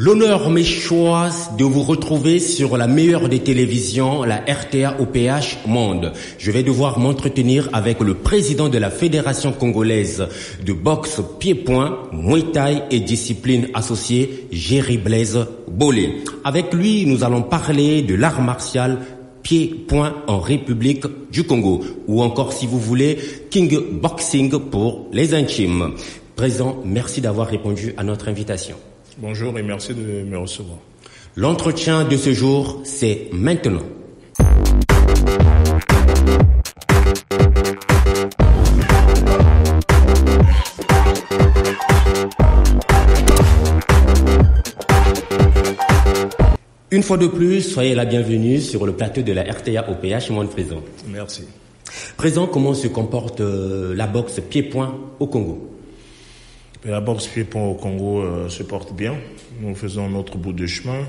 L'honneur m'est choisi de vous retrouver sur la meilleure des télévisions, la RTA OPH Monde. Je vais devoir m'entretenir avec le président de la Fédération congolaise de boxe pied-point, Muay Thai et discipline associée, Jerry Blaise Bolé. Avec lui, nous allons parler de l'art martial pied-point en République du Congo, ou encore, si vous voulez, King Boxing pour les intimes. Président, merci d'avoir répondu à notre invitation. Bonjour et merci de me recevoir. L'entretien de ce jour, c'est maintenant. Une fois de plus, soyez la bienvenue sur le plateau de la RTA OPH Monde Présent. Merci. Présent, comment se comporte la boxe pied-point au Congo? La boxe pied-point au Congo se porte bien. Nous faisons notre bout de chemin.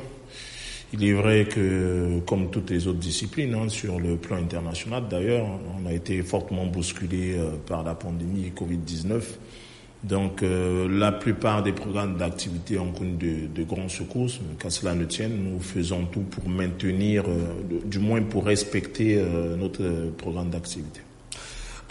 Il est vrai que, comme toutes les autres disciplines, sur le plan international d'ailleurs, on a été fortement bousculé par la pandémie Covid-19. Donc, la plupart des programmes d'activité ont connu de grands secousses. Qu'à cela ne tienne, nous faisons tout pour maintenir, du moins pour respecter notre programme d'activité.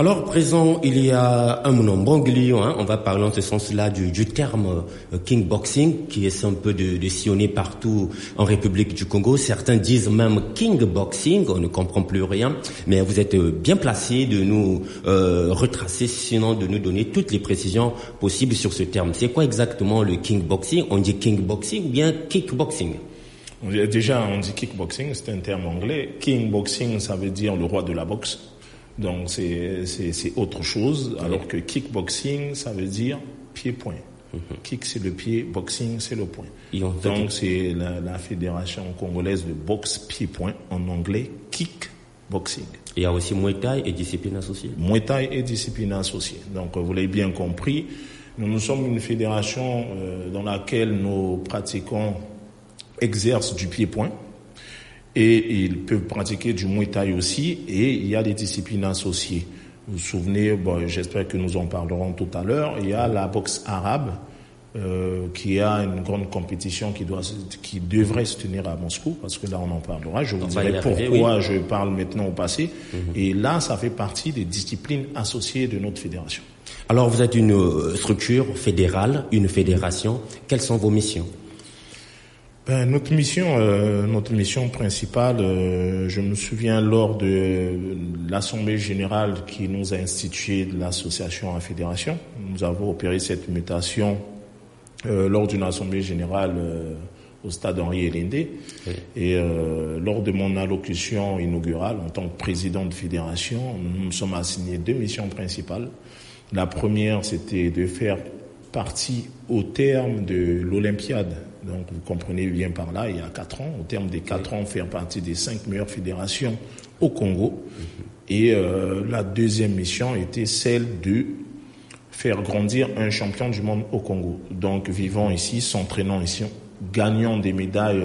Alors, présent, il y a un nombronglio, on va parler en ce sens-là du terme King Boxing, qui est un peu de sillonné partout en République du Congo. Certains disent même King Boxing, on ne comprend plus rien, mais vous êtes bien placé de nous retracer, sinon de nous donner toutes les précisions possibles sur ce terme. C'est quoi exactement le King Boxing? On dit King Boxing ou bien Kickboxing? Déjà, on dit Kickboxing, c'est un terme anglais. King Boxing, ça veut dire le roi de la boxe. Donc c'est autre chose, alors que kickboxing, ça veut dire pied-point. Kick, c'est le pied, boxing, c'est le point. Donc c'est la Fédération congolaise de boxe pied-point, en anglais, kickboxing. Il y a aussi Muay Thai et discipline associée. Muay Thai et discipline associée. Donc vous l'avez bien compris, nous sommes une fédération dans laquelle nos pratiquants exercent du pied-point. Et ils peuvent pratiquer du Muay Thai aussi, et il y a des disciplines associées. Vous vous souvenez, j'espère que nous en parlerons tout à l'heure, il y a la boxe arabe, qui a une grande compétition qui devrait se tenir à Moscou, parce que là on en parlera. Je vous dirai pourquoi je parle maintenant au passé. Et là, ça fait partie des disciplines associées de notre fédération. Alors vous êtes une structure fédérale, une fédération. Quelles sont vos missions? Notre mission principale, je me souviens lors de l'Assemblée générale qui nous a institué de l'association à fédération. Nous avons opéré cette mutation lors d'une Assemblée générale au stade Henri Elende. Oui. Et lors de mon allocution inaugurale en tant que président de fédération, nous nous sommes assignés 2 missions principales. La première, c'était de faire partie au terme de l'Olympiade. Donc, vous comprenez bien par là, il y a 4 ans, au terme des 4 ans, faire partie des 5 meilleures fédérations au Congo. Et la deuxième mission était celle de faire grandir un champion du monde au Congo. Donc, vivant ici, s'entraînant ici, gagnant des médailles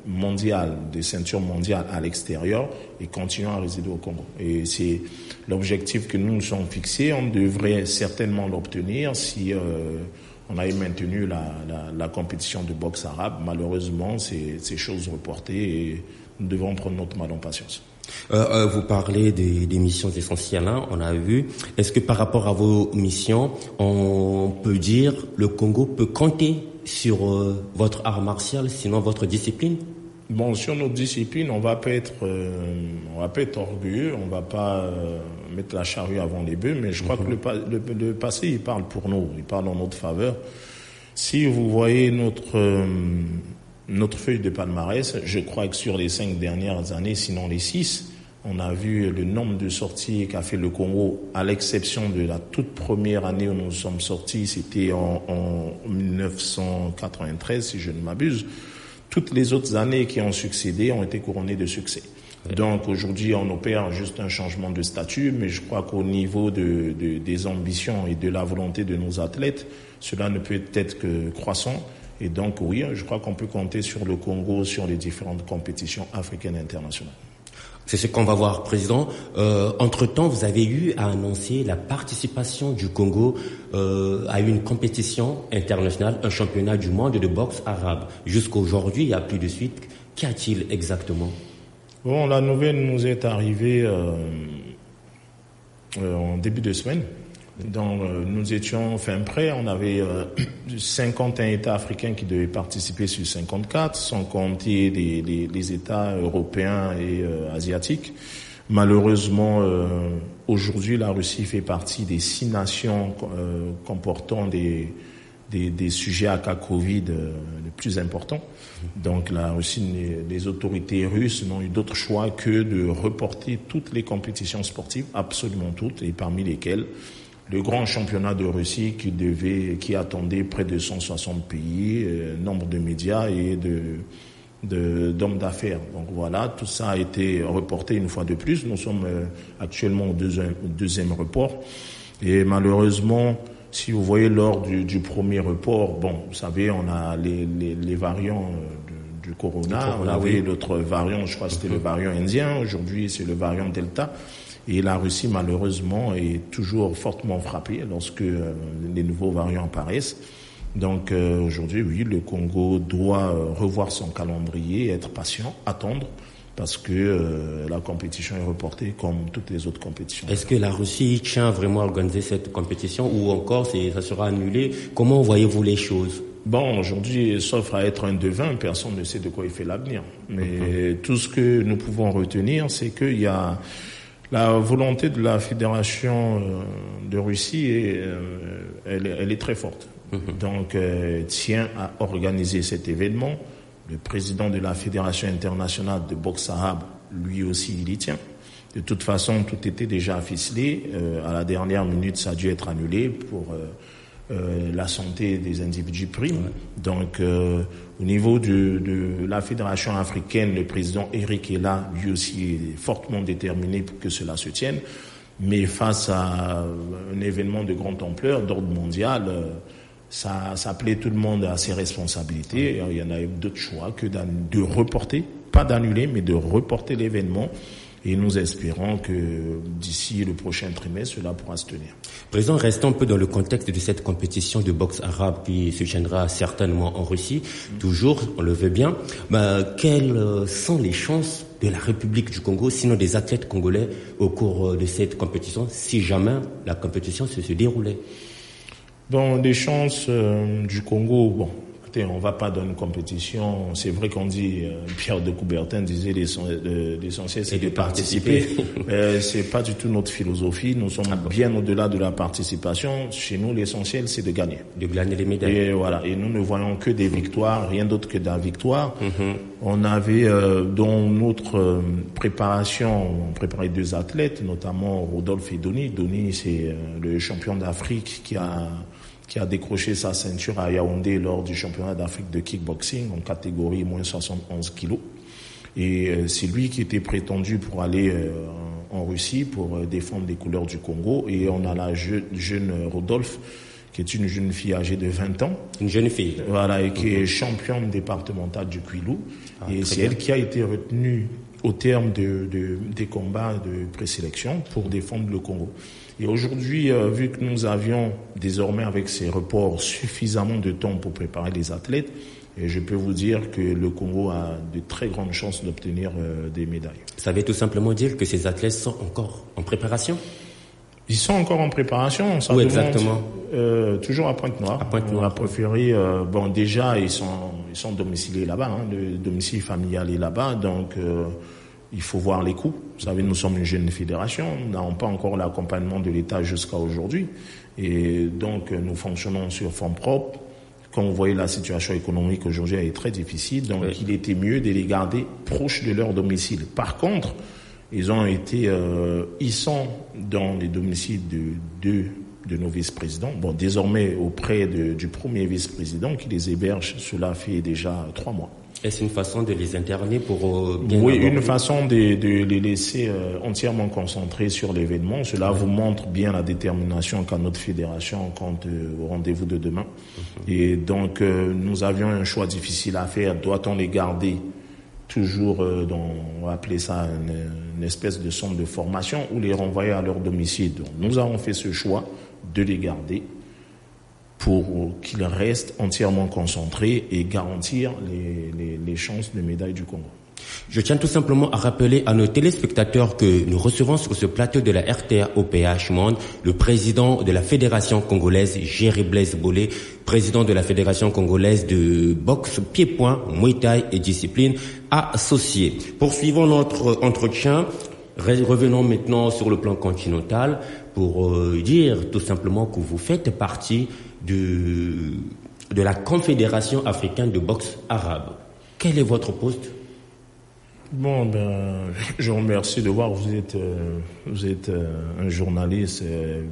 mondiales, des ceintures mondiales à l'extérieur et continuant à résider au Congo. Et c'est l'objectif que nous nous sommes fixés. On devrait certainement l'obtenir si on avait maintenu la compétition de boxe arabe. Malheureusement, c'est chose reportée et nous devons prendre notre mal en patience. Vous parlez des missions essentielles, on a vu. Est-ce que par rapport à vos missions, on peut dire le Congo peut compter sur votre art martial, sinon votre discipline? Bon, sur notre discipline, on va pas être orgueilleux, on va pas mettre la charrue avant les bœufs, mais je crois que le passé, il parle pour nous, il parle en notre faveur. Si vous voyez notre feuille de palmarès, je crois que sur les 5 dernières années, sinon les 6, on a vu le nombre de sorties qu'a fait le Congo, à l'exception de la toute première année où nous sommes sortis, c'était en 1993, si je ne m'abuse. Toutes les autres années qui ont succédé ont été couronnées de succès. Donc aujourd'hui, on opère juste un changement de statut, mais je crois qu'au niveau des ambitions et de la volonté de nos athlètes, cela ne peut être que croissant. Et donc oui, je crois qu'on peut compter sur le Congo sur les différentes compétitions africaines et internationales. C'est ce qu'on va voir, Président. Entre-temps, vous avez eu à annoncer la participation du Congo à une compétition internationale, un championnat du monde de boxe arabe. Jusqu'à aujourd'hui, il n'y a plus de suite. Qu'y a-t-il exactement? Bon, la nouvelle nous est arrivée en début de semaine. Donc, nous étions fin prêts. On avait 51 États africains qui devaient participer sur 54, sans compter les États européens et asiatiques. Malheureusement, aujourd'hui, la Russie fait partie des 6 nations comportant des sujets à cas Covid les plus importants. Donc la Russie, les autorités russes n'ont eu d'autre choix que de reporter toutes les compétitions sportives, absolument toutes, et parmi lesquelles le grand championnat de Russie qui attendait près de 160 pays, nombre de médias et d'hommes d'affaires. Donc voilà, tout ça a été reporté une fois de plus. Nous sommes actuellement au deuxième report. Et malheureusement, si vous voyez lors du premier report, bon, vous savez, on a les variants du corona. On avait l'autre variant, je crois que c'était le variant indien. Aujourd'hui, c'est le variant Delta. Et la Russie, malheureusement, est toujours fortement frappée lorsque les nouveaux variants apparaissent. Donc aujourd'hui, oui, le Congo doit revoir son calendrier, être patient, attendre, parce que la compétition est reportée comme toutes les autres compétitions. Est-ce que la Russie tient vraiment à organiser cette compétition ou encore ça sera annulé? Comment voyez-vous les choses? Bon, aujourd'hui, sauf à être un devin, personne ne sait de quoi il fait l'avenir. Mais tout ce que nous pouvons retenir, c'est qu'il y a la volonté de la Fédération de Russie, elle est très forte. Donc, tient à organiser cet événement. Le président de la Fédération internationale de boxe arabe, lui aussi, il y tient. De toute façon, tout était déjà ficelé. À la dernière minute, ça a dû être annulé pour la santé des individus primes. Donc, au niveau de la Fédération africaine, le président Eric est là, lui aussi est fortement déterminé pour que cela se tienne. Mais face à un événement de grande ampleur, d'ordre mondial, ça appelait tout le monde à ses responsabilités. Il y en a eu d'autres choix que de reporter, pas d'annuler, mais de reporter l'événement. Et nous espérons que d'ici le prochain trimestre, cela pourra se tenir. Président, restons un peu dans le contexte de cette compétition de boxe arabe qui se tiendra certainement en Russie. Toujours, on le veut bien. Quelles sont les chances de la République du Congo, sinon des athlètes congolais, au cours de cette compétition, si jamais la compétition se déroulait? Bon, des chances du Congo, bon. On va pas dans une compétition. C'est vrai qu'on dit, Pierre de Coubertin disait l'essentiel c'est de participer. C'est pas du tout notre philosophie. Nous sommes bien au-delà de la participation. Chez nous, l'essentiel c'est de gagner. De gagner les médailles. Et voilà. Et nous ne voyons que des victoires, rien d'autre que de la victoire. On avait dans notre préparation, on préparait 2 athlètes, notamment Rodolphe et Doni. Doni, c'est le champion d'Afrique qui a décroché sa ceinture à Yaoundé lors du championnat d'Afrique de kickboxing en catégorie moins 71 kilos. Et c'est lui qui était prétendu pour aller en Russie pour défendre les couleurs du Congo. Et on a la jeune Rodolphe, qui est une jeune fille âgée de 20 ans. Une jeune fille. Voilà, et qui est championne départementale du Kwilu. Et c'est elle qui a été retenue au terme des combats de présélection pour défendre le Congo. Et aujourd'hui, vu que nous avions désormais avec ces reports suffisamment de temps pour préparer les athlètes, et je peux vous dire que le Congo a de très grandes chances d'obtenir des médailles. Ça veut tout simplement dire que ces athlètes sont encore en préparation? Ils sont encore en préparation. Ça Où exactement? Toujours à Pointe-Noire. À Pointe-Noire. On a préféré, bon, déjà, ils sont domiciliés là-bas, hein, le domicile familial est là-bas, donc il faut voir les coûts. Vous savez, nous sommes une jeune fédération, nous n'avons pas encore l'accompagnement de l'État jusqu'à aujourd'hui. Et donc, nous fonctionnons sur fonds propres, Comme vous voyez, la situation économique aujourd'hui est très difficile, donc il était mieux de les garder proches de leur domicile. Par contre, ils sont dans les domiciles de deux de nos vice-présidents. Bon, désormais auprès du premier vice-président qui les héberge, cela fait déjà 3 mois. Est-ce une façon de les interner pour bien Oui, une façon de les laisser entièrement concentrés sur l'événement. Cela vous montre bien la détermination qu'a notre fédération quant au rendez-vous de demain. Et donc, nous avions un choix difficile à faire. Doit-on les garder toujours on va appeler ça une espèce de centre de formation ou les renvoyer à leur domicile? Donc, nous avons fait ce choix de les garder pour qu'ils restent entièrement concentrés et garantir les chances de médaille du Congo. Je tiens tout simplement à rappeler à nos téléspectateurs que nous recevons sur ce plateau de la RTA OPH Monde le président de la Fédération congolaise, Jerry Blaise Bolé, président de la Fédération congolaise de boxe, pied-point, muay thai et discipline associée. Poursuivons notre entretien. Revenons maintenant sur le plan continental pour dire tout simplement que vous faites partie de la Confédération africaine de boxe arabe. Quel est votre poste? Bon, je vous remercie de voir. Vous êtes un journaliste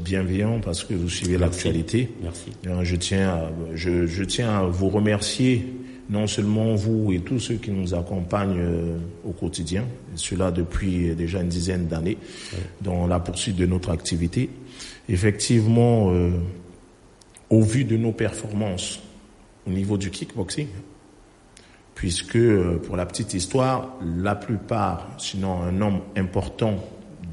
bienveillant parce que vous suivez l'actualité. Merci. Je tiens à vous remercier, non seulement vous et tous ceux qui nous accompagnent au quotidien, et cela depuis déjà une dizaine d'années, dans la poursuite de notre activité. Effectivement, au vu de nos performances au niveau du kickboxing, puisque, pour la petite histoire, la plupart, sinon un nombre important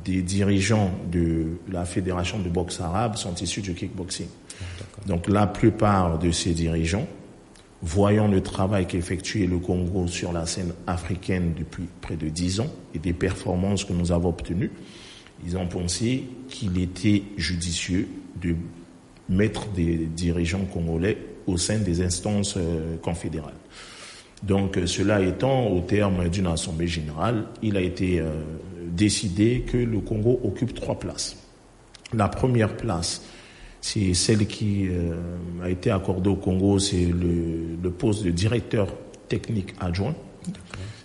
des dirigeants de la Fédération de boxe arabe sont issus du kickboxing. Donc la plupart de ces dirigeants, voyant le travail qu'effectuait le Congo sur la scène africaine depuis près de 10 ans et des performances que nous avons obtenues, ils ont pensé qu'il était judicieux de mettre des dirigeants congolais au sein des instances confédérales. Donc, cela étant, au terme d'une assemblée générale, il a été décidé que le Congo occupe 3 places. La première place, c'est celle qui a été accordée au Congo, c'est le poste de directeur technique adjoint.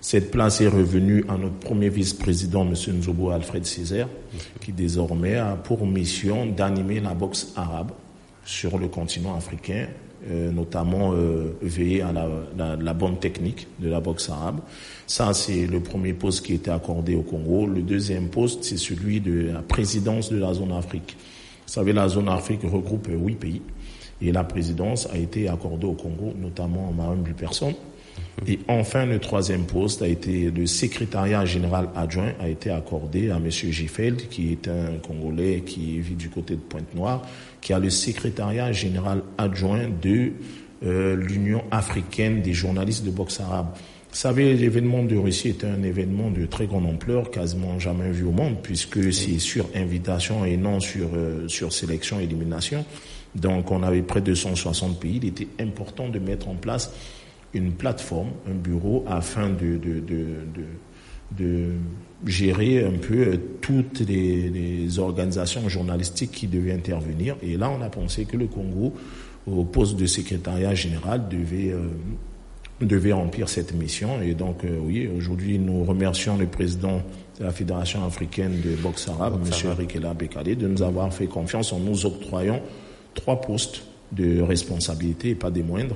Cette place est revenue à notre premier vice-président, M. Nzobo Alfred Césaire, qui désormais a pour mission d'animer la boxe arabe sur le continent africain, notamment veiller à la bonne technique de la boxe arabe. Ça, c'est le premier poste qui a été accordé au Congo. Le deuxième poste, c'est celui de la présidence de la zone Afrique. Vous savez, la zone Afrique regroupe 8 pays et la présidence a été accordée au Congo, notamment à ma humble personne. Et enfin, le troisième poste a été le secrétariat général adjoint a été accordé à M. Giffeld, qui est un Congolais qui vit du côté de Pointe-Noire, qui a le secrétariat général adjoint de l'Union africaine des journalistes de boxe arabe. Vous savez, l'événement de Russie est un événement de très grande ampleur, quasiment jamais vu au monde, puisque c'est sur invitation et non sur sélection et élimination. Donc, on avait près de 160 pays. Il était important de mettre en place une plateforme, un bureau, afin de gérer un peu toutes les organisations journalistiques qui devaient intervenir. Et là, on a pensé que le Congo, au poste de secrétariat général, devait remplir cette mission. Et donc, oui, aujourd'hui, nous remercions le président de la Fédération africaine de boxe arabe, M. Arikela Bekale, de nous avoir fait confiance en nous octroyant 3 postes de responsabilité, et pas des moindres.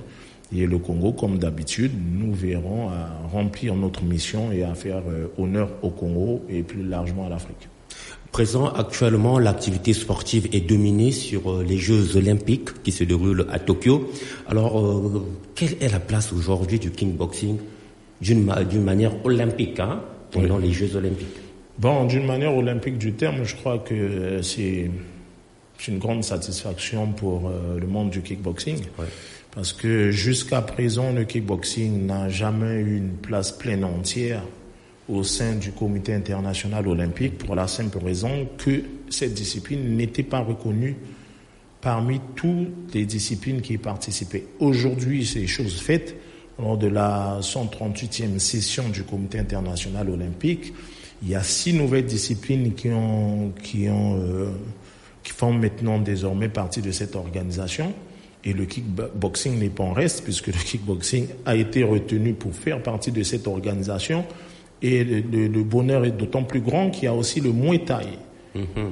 Et le Congo, comme d'habitude, nous verrons à remplir notre mission et à faire honneur au Congo et plus largement à l'Afrique. Présent, actuellement, l'activité sportive est dominée sur les Jeux Olympiques qui se déroulent à Tokyo. Alors, quelle est la place aujourd'hui du kickboxing d'une manière olympique pendant les Jeux Olympiques? Bon, d'une manière olympique du terme, je crois que c'est une grande satisfaction pour le monde du kickboxing. Ouais. Parce que jusqu'à présent, le kickboxing n'a jamais eu une place pleine entière au sein du comité international olympique pour la simple raison que cette discipline n'était pas reconnue parmi toutes les disciplines qui y participaient. Aujourd'hui, c'est chose faite. Lors de la 138e session du comité international olympique, il y a 6 nouvelles disciplines qui font maintenant désormais partie de cette organisation. Et le kickboxing n'est pas en reste, puisque le kickboxing a été retenu pour faire partie de cette organisation. Et le bonheur est d'autant plus grand qu'il y a aussi le Muay Thai,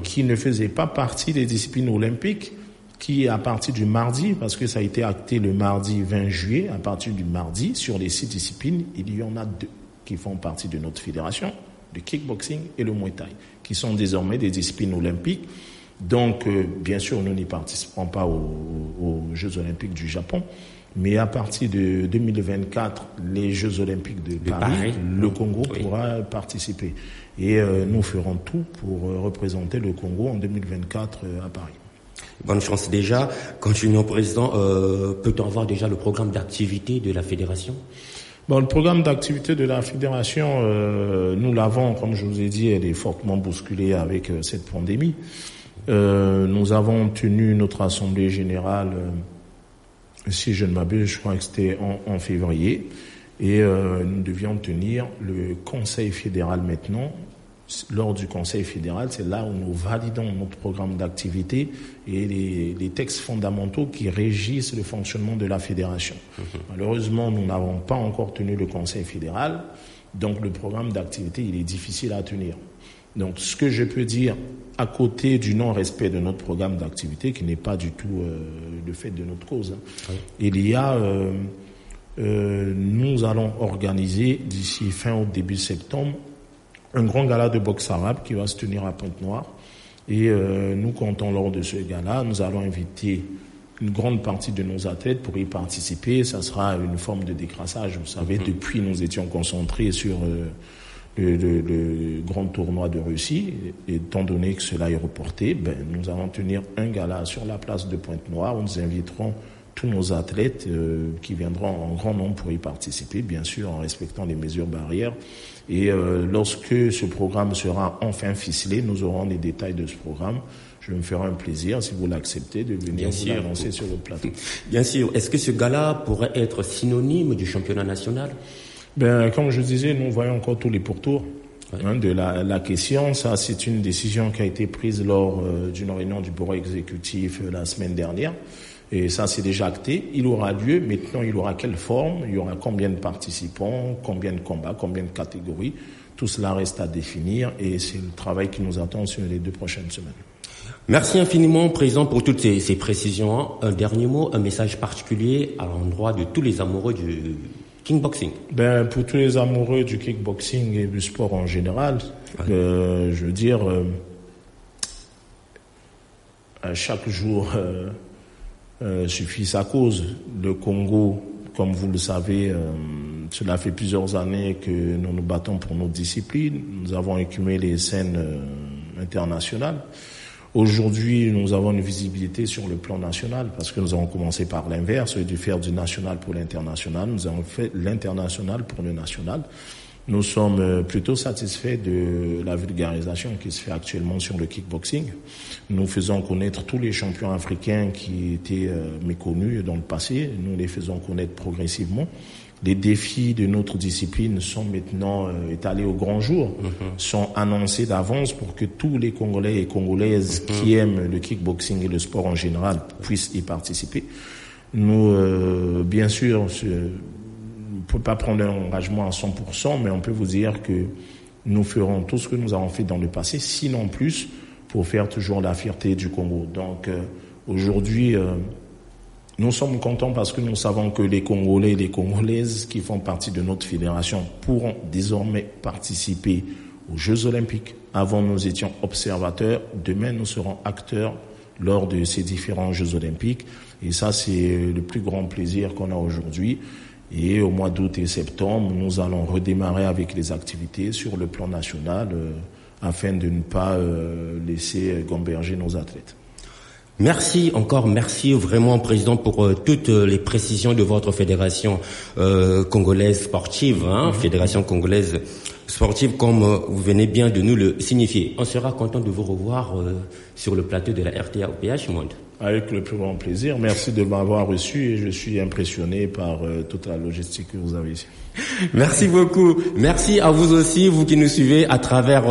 qui ne faisait pas partie des disciplines olympiques, qui à partir du mardi, parce que ça a été acté le mardi 20 juillet, à partir du mardi, sur les 6 disciplines, il y en a 2 qui font partie de notre fédération, le kickboxing et le Muay Thai, qui sont désormais des disciplines olympiques. Donc, bien sûr, nous n'y participons pas aux Jeux olympiques du Japon, mais à partir de 2024, les Jeux olympiques de Paris, le Congo pourra participer. Et nous ferons tout pour représenter le Congo en 2024 à Paris. Bonne chance déjà. Continuons, Président. Peut-on avoir déjà le programme d'activité de la Fédération? Bon, le programme d'activité de la Fédération, nous l'avons, comme je vous ai dit, elle est fortement bousculée avec cette pandémie. Nous avons tenu notre assemblée générale, si je ne m'abuse, je crois que c'était en février, et nous devions tenir le Conseil fédéral maintenant. Lors du Conseil fédéral, c'est là où nous validons notre programme d'activité et les textes fondamentaux qui régissent le fonctionnement de la fédération. Malheureusement, nous n'avons pas encore tenu le Conseil fédéral, donc le programme d'activité, il est difficile à tenir. Donc, ce que je peux dire, à côté du non-respect de notre programme d'activité, qui n'est pas du tout le fait de notre cause, il y a, nous allons organiser d'ici fin août, début septembre, un grand gala de boxe arabe qui va se tenir à Pointe-Noire. Et nous comptons lors de ce gala, nous allons inviter une grande partie de nos athlètes pour y participer. Ça sera une forme de décrassage. Vous savez, depuis, nous étions concentrés sur le grand tournoi de Russie. Et étant donné que cela est reporté, nous allons tenir un gala sur la place de Pointe-Noire où nous inviterons tous nos athlètes qui viendront en grand nombre pour y participer, bien sûr en respectant les mesures barrières. Et lorsque ce programme sera enfin ficelé, nous aurons les détails de ce programme. Je me ferai un plaisir, si vous l'acceptez, de venir vous l'annoncer sur le plateau. Bien sûr. Est-ce que ce gala pourrait être synonyme du championnat national? Comme je disais, nous voyons encore tous les pourtours de la question. Ça, c'est une décision qui a été prise lors d'une réunion du bureau exécutif la semaine dernière. Et ça, c'est déjà acté. Il aura lieu. Maintenant, il aura quelle forme? Il y aura combien de participants? Combien de combats? Combien de catégories? Tout cela reste à définir et c'est le travail qui nous attend sur les 2 prochaines semaines. Merci infiniment, Président, pour toutes ces précisions. Un dernier mot, un message particulier à l'endroit de tous les amoureux du kickboxing. Pour tous les amoureux du kickboxing et du sport en général, je veux dire, à chaque jour suffit sa cause. Le Congo, comme vous le savez, cela fait plusieurs années que nous nous battons pour nos disciplines. Nous avons écumé les scènes internationales. Aujourd'hui, nous avons une visibilité sur le plan national parce que nous avons commencé par l'inverse, de faire du national pour l'international. Nous avons fait l'international pour le national. Nous sommes plutôt satisfaits de la vulgarisation qui se fait actuellement sur le kickboxing. Nous faisons connaître tous les champions africains qui étaient méconnus dans le passé. Nous les faisons connaître progressivement. Les défis de notre discipline sont maintenant étalés au grand jour, sont annoncés d'avance pour que tous les Congolais et Congolaises qui aiment le kickboxing et le sport en général puissent y participer. Nous, bien sûr, on ne peut pas prendre un engagement à 100%, mais on peut vous dire que nous ferons tout ce que nous avons fait dans le passé, sinon plus, pour faire toujours la fierté du Congo. Donc aujourd'hui, nous sommes contents parce que nous savons que les Congolais et les Congolaises qui font partie de notre fédération pourront désormais participer aux Jeux Olympiques. Avant, nous étions observateurs. Demain, nous serons acteurs lors de ces différents Jeux Olympiques. Et ça, c'est le plus grand plaisir qu'on a aujourd'hui. Et au mois d'août et septembre, nous allons redémarrer avec les activités sur le plan national afin de ne pas laisser gamberger nos athlètes. Merci vraiment, Président, pour toutes les précisions de votre fédération congolaise sportive, Fédération congolaise sportive, comme vous venez bien de nous le signifier. On sera content de vous revoir sur le plateau de la RTA OPH Monde. Avec le plus grand plaisir. Merci de m'avoir reçu et je suis impressionné par toute la logistique que vous avez ici. Merci beaucoup. Merci à vous aussi, vous qui nous suivez à travers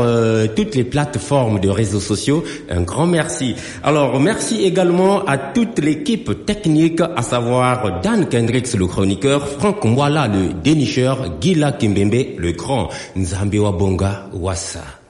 toutes les plateformes de réseaux sociaux. Un grand merci. Alors, merci également à toute l'équipe technique, à savoir Dan Kendricks, le chroniqueur, Franck Mwala, le dénicheur, Gila Kimbembe, le grand, Nzambewa Bonga Wassa.